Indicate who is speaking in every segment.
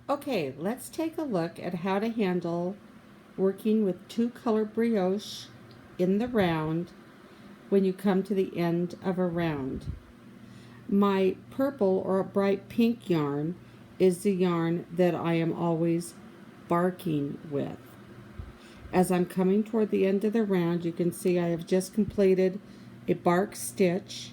Speaker 1: Okay, let's take a look at how to handle working with two-color brioche in the round when you come to the end of a round. My purple or a bright pink yarn is the yarn that I am always barking with. As I'm coming toward the end of the round, you can see I have just completed a bark stitch.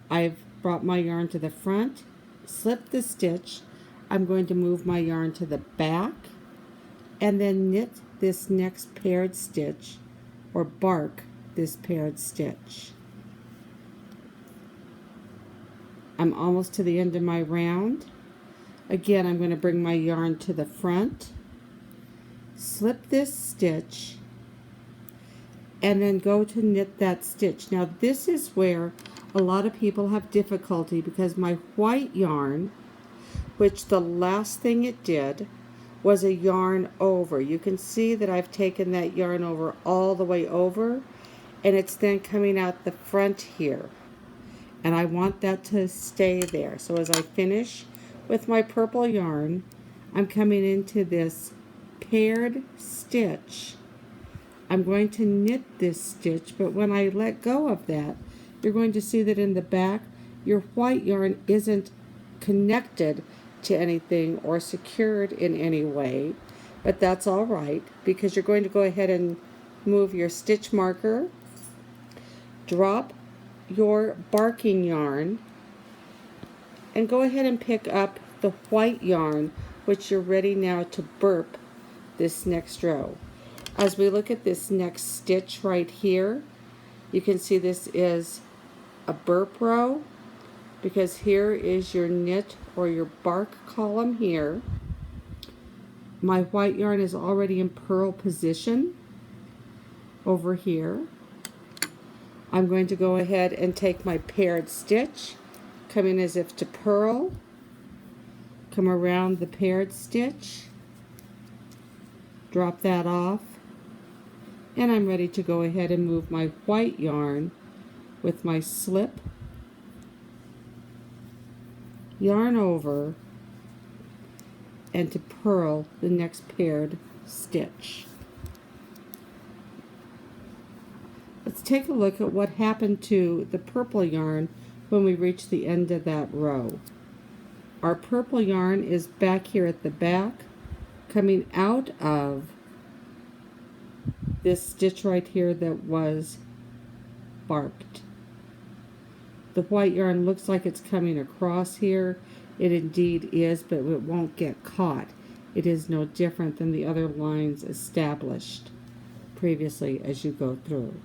Speaker 1: I've brought my yarn to the front, slipped the stitch. I'm going to move my yarn to the back and then knit this next paired stitch or bark this paired stitch. I'm almost to the end of my round. Again, I'm going to bring my yarn to the front, slip this stitch, and then go to knit that stitch. Now this is where a lot of people have difficulty because my white yarn, which the last thing it did was a yarn over. You can see that I've taken that yarn over all the way over, and it's then coming out the front here. And I want that to stay there. So as I finish with my purple yarn, I'm coming into this paired stitch. I'm going to knit this stitch, but when I let go of that, you're going to see that in the back, your white yarn isn't connected to anything or secured in any way, but that's all right because you're going to go ahead and move your stitch marker, drop your barking yarn, and go ahead and pick up the white yarn, which you're ready now to burp this next row. As we look at this next stitch right here, you can see this is a burp row because here is your knit or your bark column here. My white yarn is already in purl position over here. I'm going to go ahead and take my paired stitch, come in as if to purl, come around the paired stitch, drop that off, and I'm ready to go ahead and move my white yarn with my slip, yarn over, and to purl the next paired stitch. Let's take a look at what happened to the purple yarn when we reach the end of that row. Our purple yarn is back here at the back, coming out of this stitch right here that was barked. The white yarn looks like it's coming across here. It indeed is, but it won't get caught. It is no different than the other lines established previously as you go through.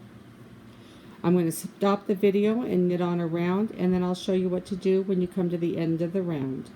Speaker 1: I'm going to stop the video and knit on a round, and then I'll show you what to do when you come to the end of the round.